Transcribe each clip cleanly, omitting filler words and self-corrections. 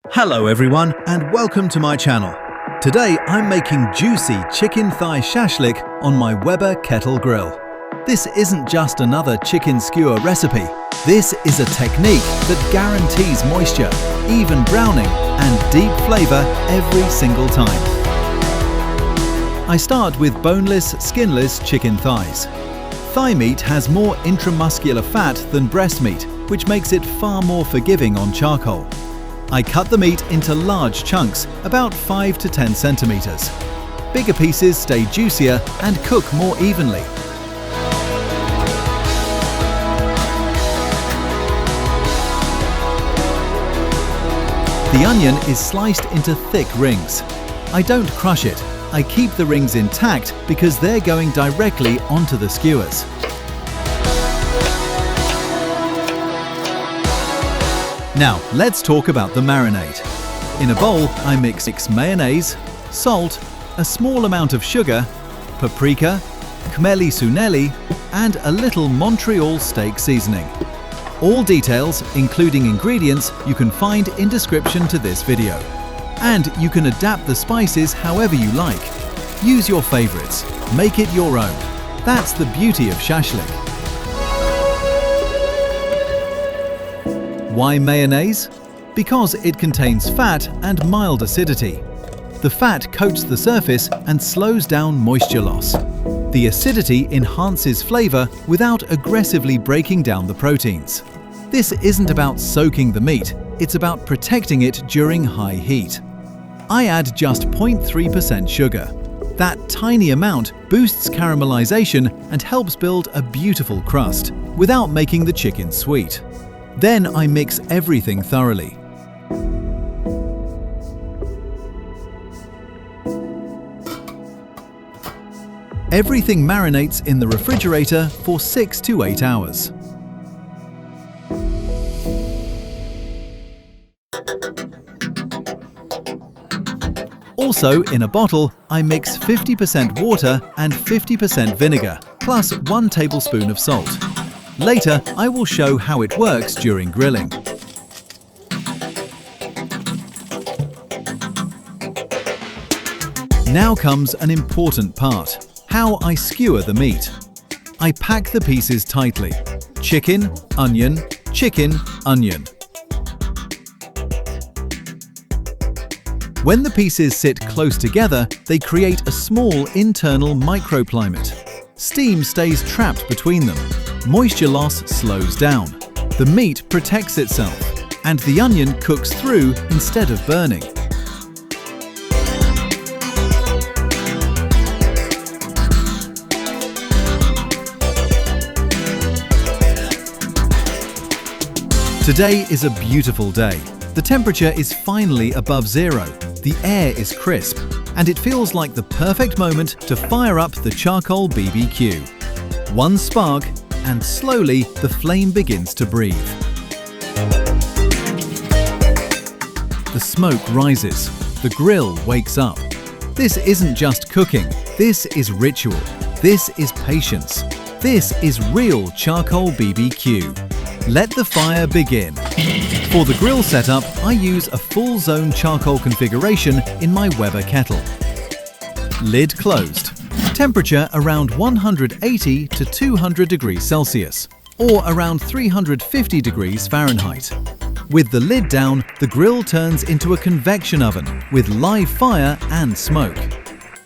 Hello everyone and welcome to my channel. Today I'm making juicy chicken thigh shashlik on my Weber kettle grill. This isn't just another chicken skewer recipe. This is a technique that guarantees moisture, even browning and deep flavor every single time. I start with boneless, skinless chicken thighs. Thigh meat has more intramuscular fat than breast meat, which makes it far more forgiving on charcoal. I cut the meat into large chunks, about 5 to 10 centimeters. Bigger pieces stay juicier and cook more evenly. The onion is sliced into thick rings. I don't crush it. I keep the rings intact because they're going directly onto the skewers. Now, let's talk about the marinade. In a bowl, I mix mayonnaise, salt, a small amount of sugar, paprika, khmeli-suneli, and a little Montreal steak seasoning. All details, including ingredients, you can find in description to this video. And you can adapt the spices however you like. Use your favorites. Make it your own. That's the beauty of shashlik. Why mayonnaise? Because it contains fat and mild acidity. The fat coats the surface and slows down moisture loss. The acidity enhances flavor without aggressively breaking down the proteins. This isn't about soaking the meat, it's about protecting it during high heat. I add just 0.3% sugar. That tiny amount boosts caramelization and helps build a beautiful crust without making the chicken sweet. Then I mix everything thoroughly. Everything marinates in the refrigerator for 6 to 8 hours. Also, in a bottle, I mix 50% water and 50% vinegar, plus 1 tablespoon of salt. Later, I will show how it works during grilling. Now comes an important part, how I skewer the meat. I pack the pieces tightly. Chicken, onion, chicken, onion. When the pieces sit close together, they create a small internal microclimate. Steam stays trapped between them. Moisture loss slows down. The meat protects itself, and the onion cooks through instead of burning. Today is a beautiful day. The temperature is finally above zero. The air is crisp, and it feels like the perfect moment to fire up the charcoal BBQ. One spark, and slowly the flame begins to breathe. The smoke rises. The grill wakes up. This isn't just cooking. This is ritual. This is patience. This is real charcoal BBQ. Let the fire begin. For the grill setup, I use a full zone charcoal configuration in my Weber kettle. Lid closed. Temperature around 180 to 200 degrees Celsius, or around 350 degrees Fahrenheit. With the lid down, the grill turns into a convection oven with live fire and smoke.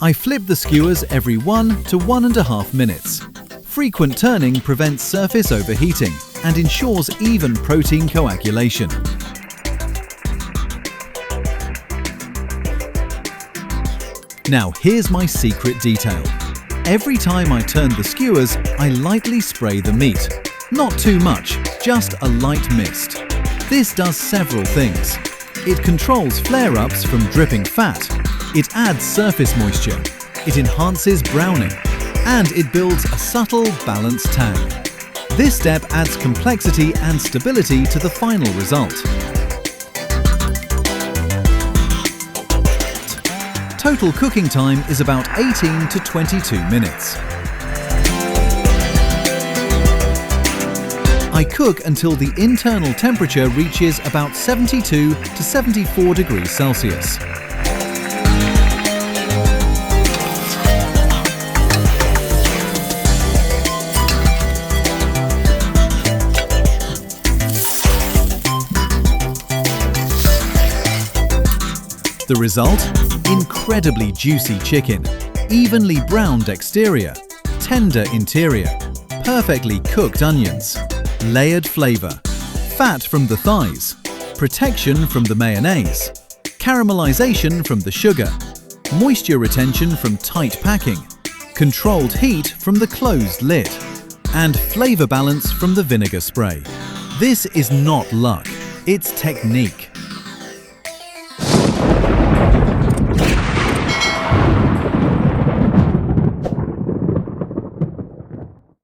I flip the skewers every 1 to 1.5 minutes. Frequent turning prevents surface overheating and ensures even protein coagulation. Now here's my secret detail. Every time I turn the skewers, I lightly spray the meat. Not too much, just a light mist. This does several things. It controls flare-ups from dripping fat. It adds surface moisture. It enhances browning. And it builds a subtle, balanced tang. This step adds complexity and stability to the final result. Total cooking time is about 18 to 22 minutes. I cook until the internal temperature reaches about 72 to 74 degrees Celsius. The result? Incredibly juicy chicken, evenly browned exterior, tender interior, perfectly cooked onions, layered flavor, fat from the thighs, protection from the mayonnaise, caramelization from the sugar, moisture retention from tight packing, controlled heat from the closed lid, and flavor balance from the vinegar spray. This is not luck, it's technique.